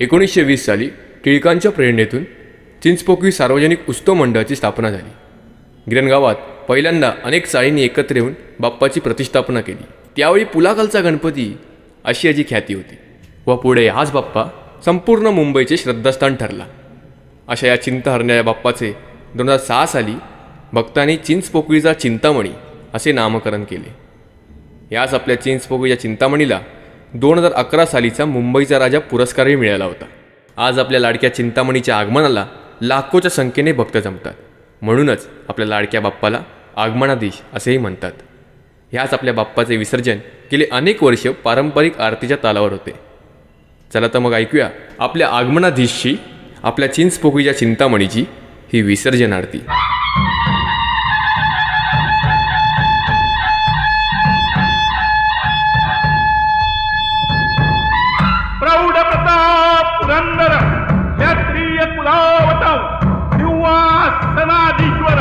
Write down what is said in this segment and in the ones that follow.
1920 साली टिळकांच्या प्रेरणेतून चिंचपोकळी सार्वजनिक उत्सव मंडळाची स्थापना झाली. गिरणगावात पहिल्यांदा अनेक चाळींनी एकत्र येऊन बाप्पाची प्रतिष्ठापना केली. त्यावेळी पुलाखालचा गणपती अशी याची ख्याती होती व पुढे हाच बाप्पा संपूर्ण मुंबईचे श्रद्धास्थान ठरला. अशा या चिंता हरणाऱ्या बाप्पाचे 2006 साली भक्तांनी चिंचपोकळीचा चिंतामणी असे नामकरण केले. याच आपल्या चिंचपोकळीच्या चिंतामणीला 2011 सालीचा मुंबईचा राजा पुरस्कारही मिळाला होता. आज आपल्या लाडक्या चिंतामणीच्या आगमनाला लाखोच्या संख्येने भक्त जमतात. म्हणूनच आपल्या लाडक्या बाप्पाला आगमनाधीश असेही म्हणतात. ह्याच आपल्या बाप्पाचे विसर्जन गेले अनेक वर्ष पारंपरिक आरतीच्या तालावर होते. चला तर मग ऐकूया आपल्या आगमनाधीशची, आपल्या चिंचपोकळीच्या चिंतामणीची ही विसर्जन आरती. प्रौढ प्रताप पुरंदर क्षत्रिय कुलावतम सिंहासनाधीश्वर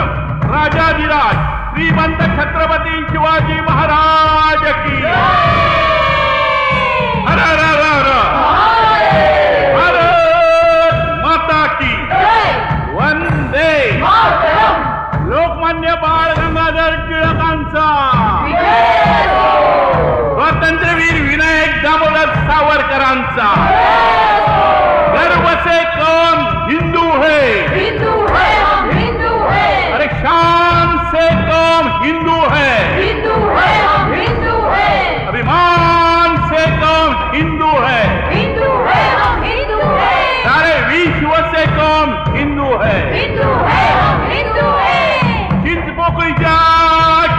राजाधिराज श्रीमंत छत्रपती शिवाजी महाराज की हर हर हर भारत माता की वंदे लोकमान्य बाळ गंगाधर टिळकांचा, स्वातंत्र्यवीर विनायक दामोदर सावरकरांचा, गर्व से कौन हिंदू है, हिंदू है हम हिंदू है, अरे शान से कौन हिंदू है, हिंदू है हम हिंदू है, अभिमान से कौन हिंदू है, हिंदू है हम हिंदू है, सारे विश्व से कौन हिंदू है, हिंदू है हम हिंदू है, चिंचपोकळीच्या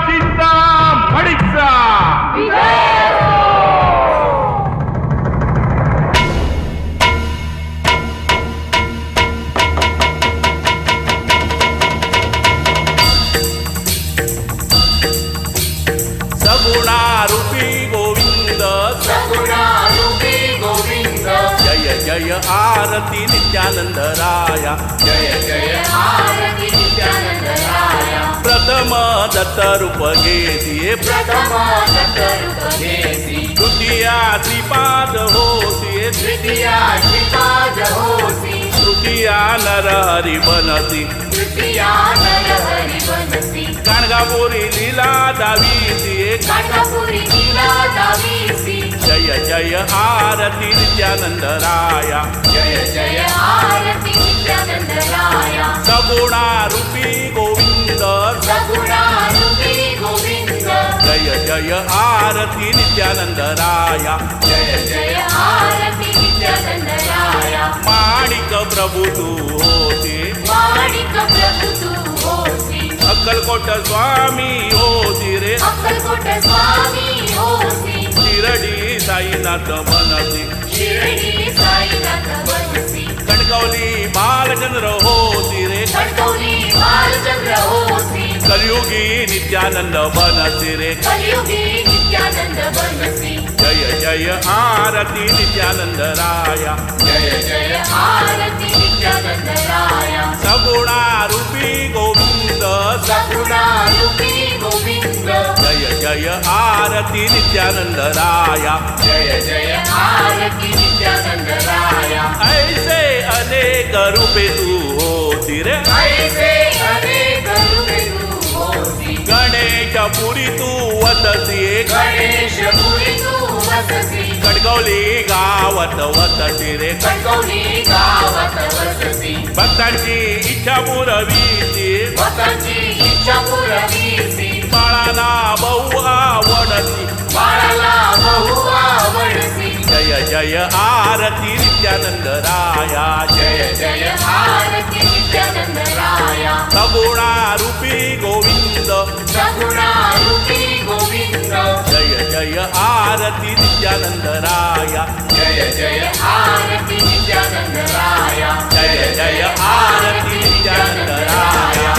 चिंतामणीचा विजय सगुणारूपी गोविंद, सगुणारूपी गोविंद, जय जय आरती नित्यानंद राया, जय जय आरती नित्यानंद राया, प्रथम दत्त रूप घेसी, प्रथम दत्त रूप घेसी, द्वितीया श्रीपाद होसी, तृतीया श्रीपाद होसी, तृतीया नरहरी बनसी, तृतीया नरहरी बनसी, गाणगापुरी लीला दावीसी, गाणगापुरी लीला दावीसी, जय जय आरती नित्यानंद राया, जय जय आरती नित्यानंद राया, सगुणारूपी गोविंद, सगुणारूपी गोविंद, जय जय आरती नित्यानंद राया, जय जय आरती नित्यानंद राया, माणिक प्रभू तू होती, माणिक प्रभू तू होसी, अक्कलकोट स्वामी होती रे, अक्कलकोट स्वामी होसी, शिर्डी साईनाथ बनसी, शिर्डी साईनाथ बनसी, कणकवली बालचंद्र होती रे, खडकवली बालचंद्र होसी, कलियुगी नित्यानंद बनसी रे, कलियुगी नित्यानंद बनसी, जय जय आरती नित्यानंद राया, जय जय आरती नित्यानंद राया, सगुणारूपी गोविंद, सगुणारूपी गोविंद, जय जय आरती नित्यानंद राया, जय जय आरती नित्यानंद राया, ऐसे अनेक रूपे तू होती रे, ऐसे अनेक रूपे तू होसी, गणेशपुरी तू वससी, गणेशपुरी तू वससी, कणकवली गावात वससी रे, खडकवली गावात वससी, भक्तांची इच्छा पुरवीची, भक्तांची इच्छा पुरवीसी, बाळाला बहु आवडती, बाळाला बहु आवडसी, जय जय आरती नित्यानंद राया, जय जय आरती नित्यानंद राया, सगुणारूपी गोविंद, सगुणारूपी गोविंद, जय जय आरती नित्यानंद राया, जय जय आरती नित्यानंद राया, जय जय आरती नित्यानंद राया.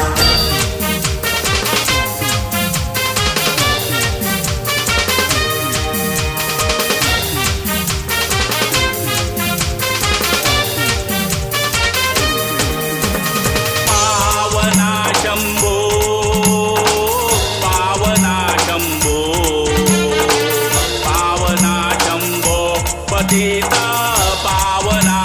पावना शंभो, पावना शंभो, पावना शंभो पतिता पावना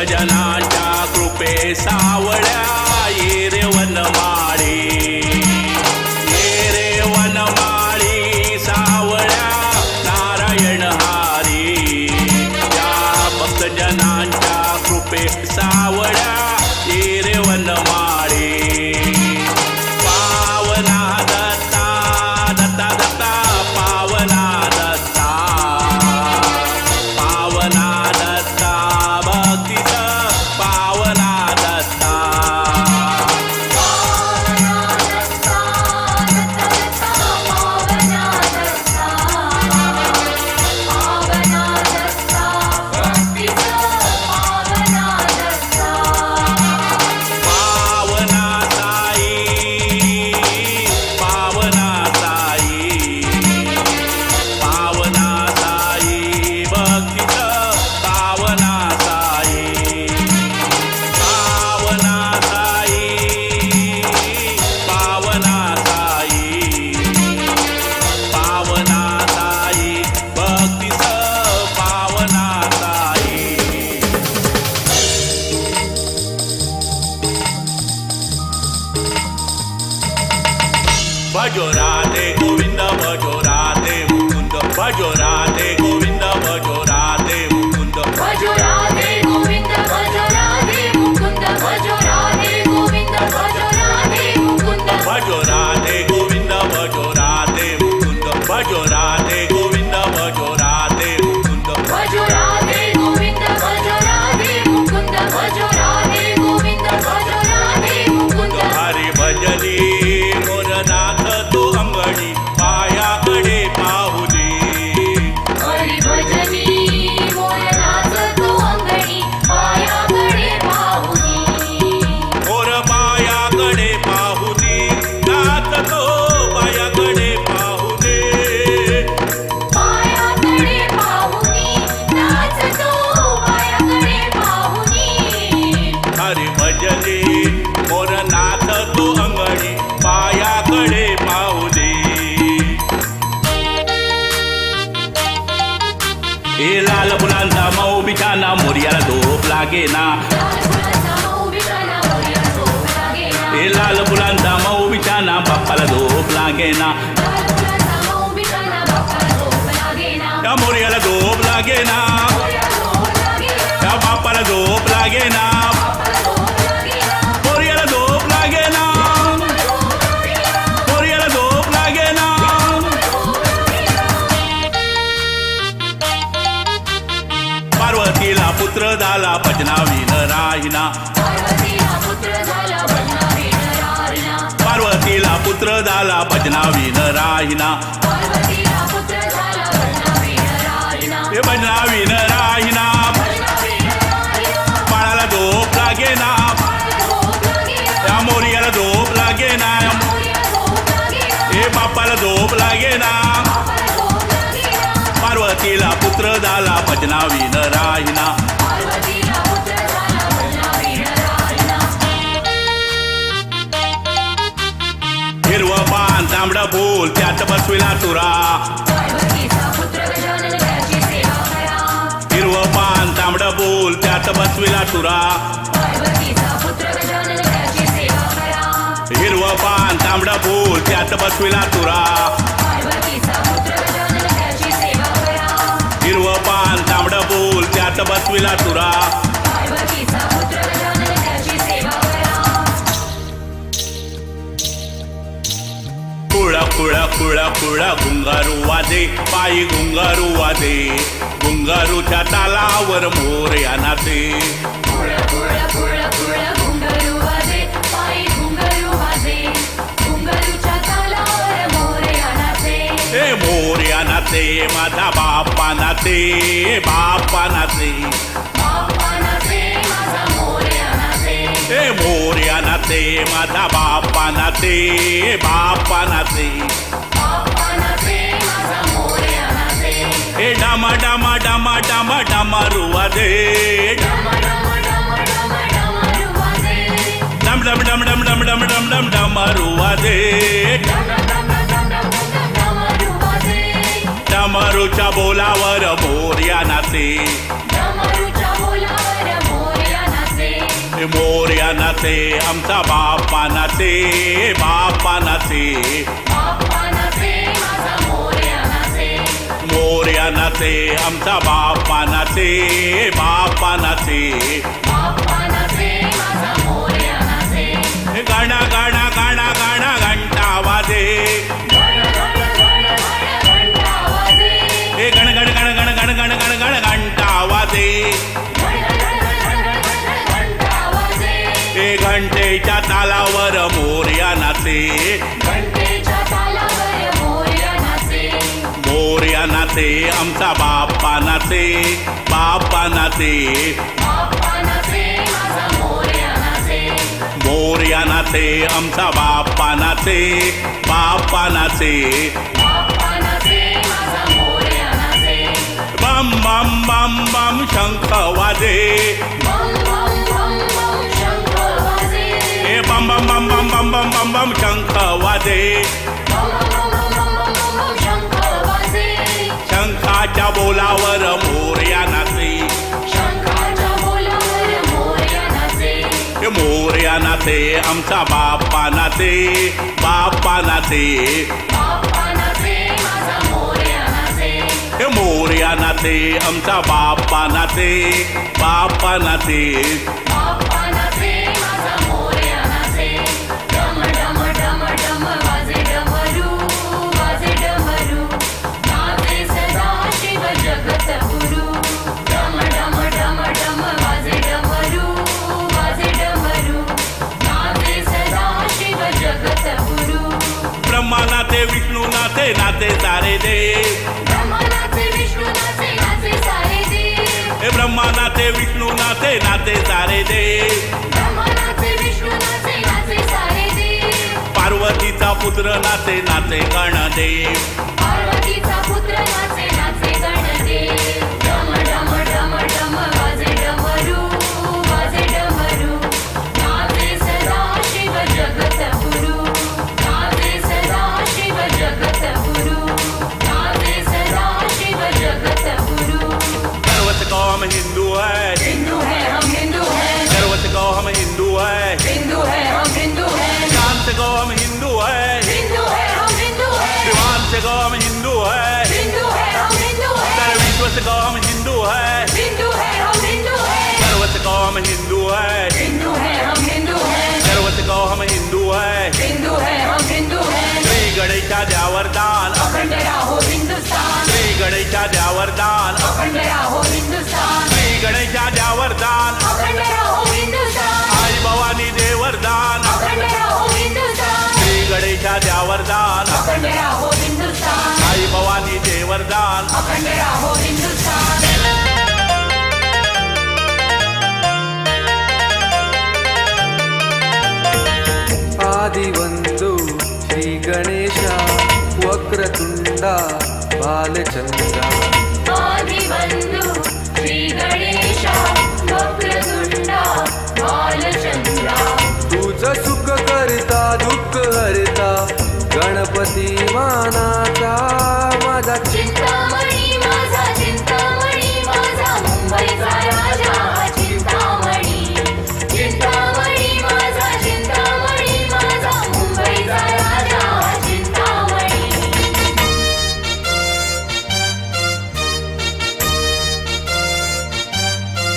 भक्तजनांच्या कृपे सावळ्या ये रे वनमाळी, ये रे वनमाळी सावळ्या नारायण हारी, या भक्तजनांच्या कृपे सावळ्या ये रे वनमाळी. पावना दत्ता दत्ता दत्ता पावना दत्ता, पावना दत्ता भक्तीचा पावना दत्ता. भजो राधे गोविंद भजो राधे मुकुंद, भजो राधे गोविंद भजो राधे मुकुंद, भजो राधे गोविंद भजो राधे मुकुंद, भजो राधे गोविंद भजो राधे मुकुंद, भजो राधे गोविंद भजो राधे मुकुंद, भजो राधे गोविंद भजो राधे मुकुंद, भजो राधे गोविंद भजो राधे मुकुंद, भजो राधे गोविंद भजो राधे मुकुंद. हरी भजनी मोरनाथ तो अंगणी पायाकडे पाहू दे, हरी भजनी मोरनाथ तो अंगणी पायाकडे पाहू दे, मोर पायाकडे पाहू दे, नाथ तो पायाकडे पाहू दे. पायाकडे पाहू दे, नाच तो पायाकडे पाहू दे. हरी भजनी मोरनाथ तो अंगणी पायाकडे पाहू दे. हे लाल फुलांचा मऊ बिछाना मोर्याला धूप लागेना, हे लाल फुलांचा मऊ बिछाना बाप्पाला धूप लागेना, त्या मोर्याला धूप लागेना, त्या बाप्पाला धूप लागेना, मोर्याला धूप लागेना, मोर्याला धूप लागेना. पार्वतीला पुत्र झाला भजनावी न राहिना, पार्वतीला पुत्र झाला भजनावी न राहिना, पार्वतीला पुत्र झाला भजनावी न राहिना, पार्वतीला पुत्र झाला भजनावी न राहिना, हे भजनावी न राहिना. भजनावी न राहिना, बाळाला धूप लागेना, झोप लागेना, त्या मोर्याला धूप लागेना, मोरयाला झोप लागेना, हे बाप्पाला धूप लागेना. बापाला झोप लागेना, पार्वतीला पुत्र झाला भजनावी न राहिना, पार्वतीला पुत्र झाला भजनावी न राहिना. हिरवं पान तांबडं फूल त्यात बसविला तुरा, पार्वतीचा पुत्र गजानन त्याची सेवा करा, हिरवं पान तांबडं फूल त्यात बसविला तुरा, पार्वतीचा पुत्र गजानन त्याची सेवा करा, हिरवं पान तांबडं फूल त्यात बसविला तुरा, पार्वतीचा पुत्र गजानन त्याची सेवा करा, हिरवं पान तांबडं फूल त्यात बसविला तुरा. पार्वतीचा पुत्र गजानन त्याची सेवा करा. कुळ कुळ कुळ कुळ घुंगारू वाजे पायी घुंगारू वाजे, घुंगारूच्या तालावर मोरया नाचे, कुळ कुळ कुळ कुळ घुंगरू वाजे, पायी घुंगरू वाजे, घुंगरूच्या तालावर मोरया नाचे. हे मोरया नाचे माझा बाप्पा नाचे, बाप्पा नाचे, बाप्पा नाचे, माझा मोरया नाचे. हे मोरया नाचे माझा बाप्पा नाचे, बाप्पा नाचे. बाप्पा नाचे, माझा मोरया नाचे. हे डामा डामा डामा डामा डामारू वाजे, डम डम डम डम डमरू वाजे, डम डम डम डम डम डम डम डम डामारू वाजे. डम डम डम डम डम डमरू वाजे, डमरूच्या बोलावर मोरया नाचे, डमरूच्या बोलावर मोरया मोरया नाचे आमचा बाप्पा नाचे बाप्पा नाचे बाप्पा नाचे माझा मोरया नाचे मोरया नाचे आमचा बाप्पा नाचे बाप्पा नाचे बाप्पा नाचे माझा मोरया नाचे गाणा गाणा गाणा गाणा घंटा वाजे गण गण गण गण घंटा वाजे हे गण गण गण गण गण गण गण गण घंटा वाजे गण गण गण गण गण घंटा वाजे हे घंटेच्या तालावर मोरया नाचे घंटेच्या तालावर मोरया नाचे मोरया नाचे आमचा बाप्पा नाचे बाप्पा नाचे बाप्पा नाचे माझा मोरया नाचे मोरया नाचे आमचा बाप्पा नाचे बाप्पा नाचे बाप्पा नाचे माझा मोरया नाचे बम बम बम बम शंख वाजे बम बम बम बम शंख वाजे हे बम बम बम बम बम बम बम बम शंख वाजे बम बम बम बम बम बम शंख वाजे शंखाच्या बोलावर मोरया नाचे शंखाच्या बोलावर मोरया नाचे हे मोरया नाचे आमचा बाप्पा नाचे बाप्पा नाचे बाप्पा नाचे माझा मोरया नाचे हे मोरया नाचे आमचा बाप्पा नाचे बाप्पा नाचे बाप्पा नाचे माझा मोरया नाचे डम डम डम डम वाजे डमरू नाचे सदा शिव जगत गुरु डम डम डम डम वाजे डमरू नाचे सदा शिव जगत गुरु ब्रह्मा नाचे विष्णू नाचे नाचे सारे देव ब्रह्मा नाचे विष्णू नाचे नाचे सारे देव हे ब्रह्मा नाचे विष्णू नाचे नाचे सारे देव ब्रह्मा नाचे विष्णू नाचे नाचे सारे देव पार्वतीचा पुत्र नाचे नाचे गणदेव पार्वतीचा पुत्र नाचे नाचे गणदेव डम डम डम डम वाजे डमरू नाचे सदा शिव जगत गुरु नाचे सदा शिव जगत गुरु नाचे सदा शिव जगत गुरु सर्वत को हम हिंदू है हिंदू है हम हिंदू है सर्वत को हम हिंदू है हिंदू है हम हिंदू है शांत को हम हिंदू है हिंदू है हम हिंदू है शिवांत को हम हिंदू है हिंदू है हम हिंदू है विश्व को हम हिंदू है हिंदू है हम हिंदू है सर्वत को हम हिंदू है हिंदू है हम हिंदू है सर्वत को हम हिंदू है हिंदू है हम हिंदू है श्री गणेशा द्यावरदान अखंड राहो हिंदुस्तान श्री गणेशा द्यावरदान अखंड राहो हिंदुस्तान श्री गणेशा द्यावरदान अखंड राहो हिंदुस्तान आई भवानी देवरदान अखंड राहो हिंदुस्तान श्री गणेशा द्यावरदान अखंड राहो हिंदुस्तान आई भवानी देवरदान अखंड राहो हिंदुस्तान आदिवंदो श्री गणेशा वक्रतुंडा बालचंद्रा आदिबंधु श्री गणेशा वक्रतुंडा बालचंद्रा तुझ सुख करता दुःख हरता गणपती मानाचा माझा चिंतामणी माझा मुंबईचा राजा चिंतामणी माझा मुंबईचा राजा चिंतामणी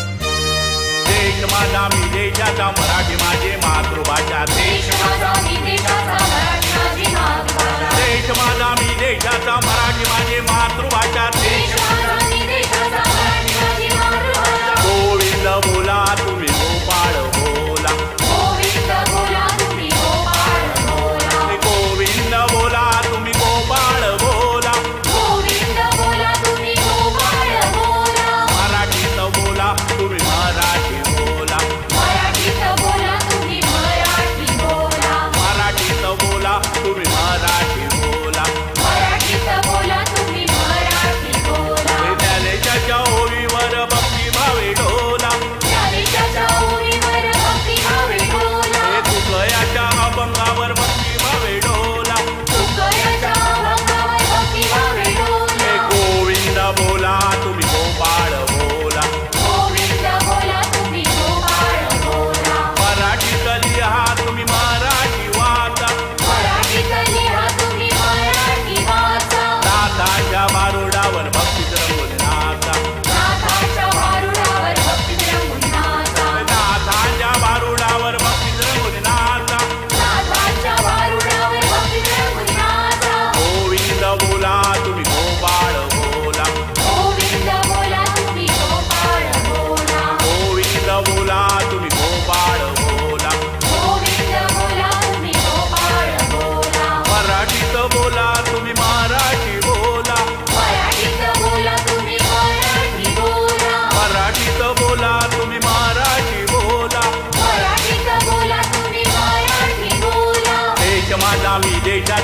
देश माझा मी देशाचा मराठी माझी मातृभाषा देश माझा मी देशाचा मराठी माझी मातृभाषा देश माझा मी देशाचा मराठी माझी मातृभाषा देश माझा मी देशाचा मराठी माझी मातृभाषा गोविंद बोला तुम्ही गोपाळ बोला गोविंद बोला तुम्ही गोपाळ बोला गोविंद बोला तुम्ही गोपाळ बोला गोविंद बोला तुम्ही गोपाळ बोला मराठीत बोला तुम्ही मराठी बोला मराठीत बोला तुम्ही मराठी बोला मराठीत बोला तुम्ही मराठी बोला मराठीत बोला तुम्ही मराठी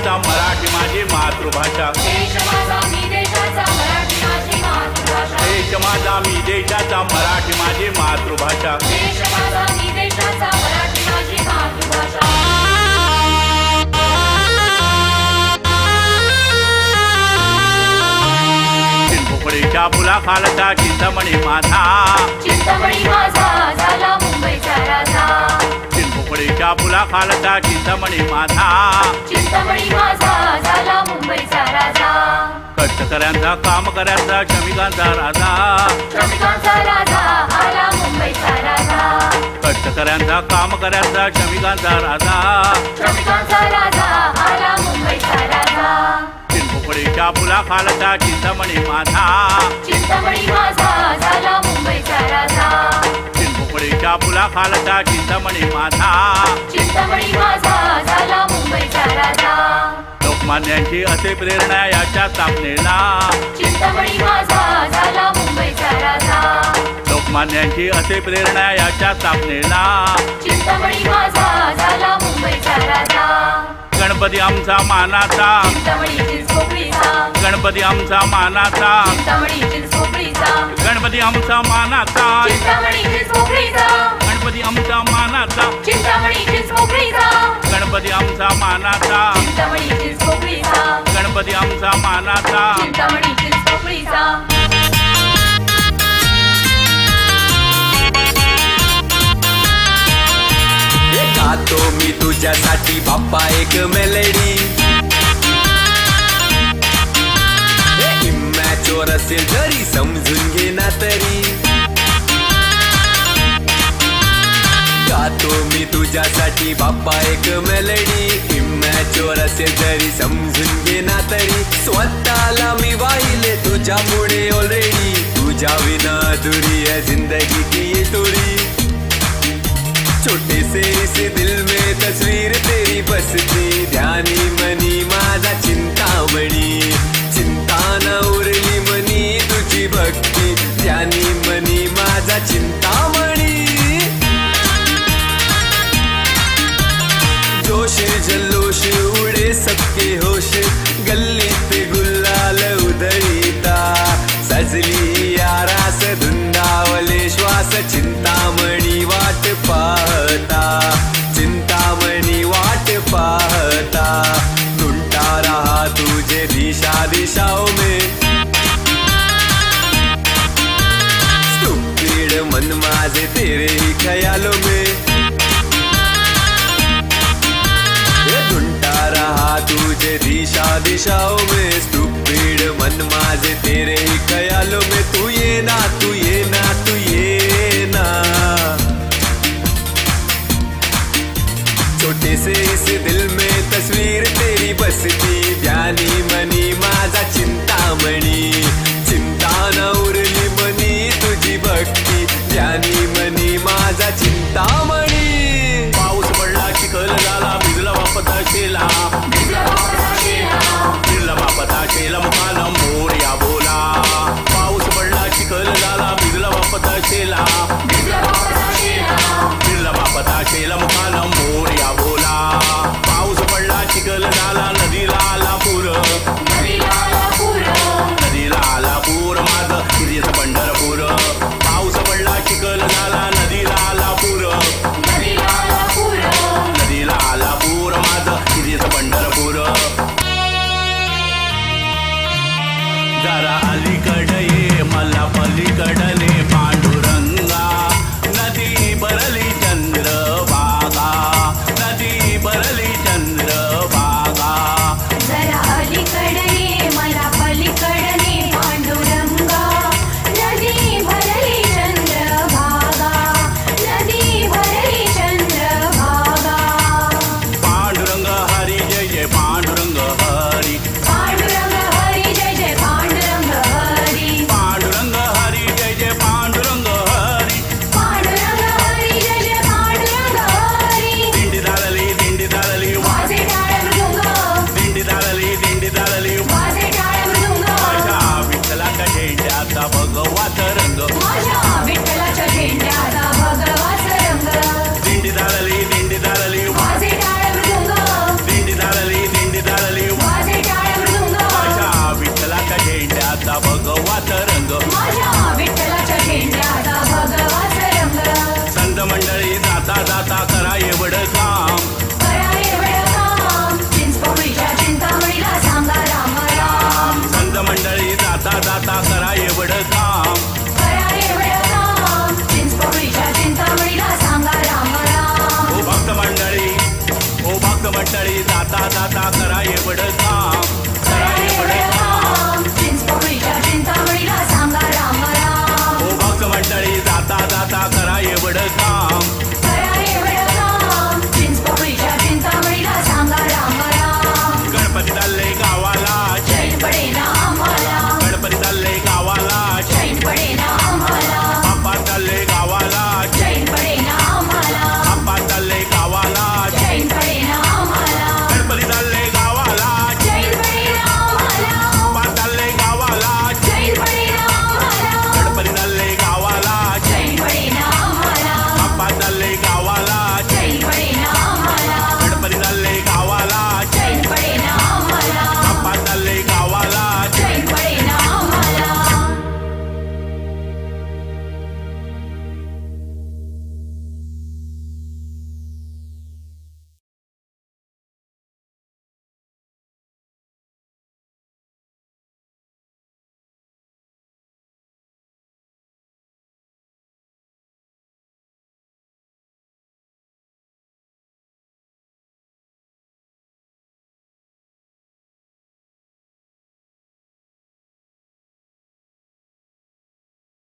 देशाचा मराठी माझी मातृभाषा देश माझा मी देशाचा मराठी माझी मातृभाषा देश माझा मी देशाचा मराठी माझी मातृभाषा देश माझा मी देशाचा मराठी माझी मातृभाषा चिंचपोकळीच्या फुलाखालचा चिंतामणी माझा चिंतामणी माझा झाला मुंबईचा राजा चिंचपोकळीच्या फुलाखालचा चिंतामणी माझा चिंतामणी माझा झाला मुंबईचा राजा कष्टकऱ्यांचा कामकऱ्यांचा श्रमिकांचा राजा श्रमिकांचा राजा आला मुंबईचा राजा कष्टकऱ्यांचा कामकऱ्यांचा श्रमिकांचा राजा श्रमिकांचा राजा आला मुंबईचा राजा चिंचपोकळीच्या फुलाखालचा चिंतामणी माझा चिंतामणी माझा झाला मुंबईचा राजा चिंचपोकळीच्या फुलाखालचा चिंतामणी माझा चिंतामणी माझा झाला मुंबईचा राजा लोकमान्यांची असे प्रेरणा याच्या स्थापनेला चिंतामणी माझा झाला मुंबईचा राजा लोकमान्यांची असे प्रेरणा याच्या स्थापनेला चिंतामणी माझा झाला मुंबईचा राजा गणपती आमचा मानाचा चिंतामणी चिंचपोकळीचा गणपती आमचा मानाचा चिंतामणी चिंचपोकळीचा गणपती आमचा मानाचा चिंतामणी चिंचपोकळीचा गणपती आमचा मानाचा चिंतामणी चिंचपोकळीचा गणपती आमचा मानाचा चिंतामणी चिंचपोकळीचा गणपती आमचा मानाचा चिंतामणी चिंचपोकळीचा गातो मी तुझ्यासाठी बाप्पा एक मेलेडी इमॅच्युअर असेल जरी समजून घे ना तरी गातो मी तुझ्यासाठी बाप्पा एक मेलेडी इमॅच्युअर असेल जरी समजून घे ना तरी स्वतःला मी वाहिले तुझ्यामुळे ऑलरेडी तुझ्या विना अधुरी है जिंदगी की ये स्टोरी छोटे से इस दिल में तस्वीर तेरी बसती ध्यानी मनी माझा चिंतामणी चिंता न उरली मनी तुझी भक्ती ध्यानी मनी माझा चिंतामणी जोश जल्लोष उडे सबके होश गल्लीत गुलाल उधळीता सजली यारास धुंदावले श्वास चिंतामणी वाट पाहता चिंतामणी वाट पाहता ढूंढता रहा तुझे दिशा दिशाओं में स्टूपिड मन माझे तेरे ही ख्यालों में ढूंढता रहा तुझे दिशा दिशाओं में स्टूपिड मन माझे तेरे ही ख्यालों में तू ये ना तू ये ना तू ये ना छोटे से इस दिल में तस्वीर तेरी बसती ध्यानी मनी माझा चिंतामणी चिंता न उरली मनी तुझी भक्ती ध्यानी मनी माझा चिंतामणी पाऊस पडला चिखल झाला भिजला बापता शेला भिजला बापता शेला मुखाला मोरया बोला पाऊस पडला चिखल झाला भिजला बापता शेला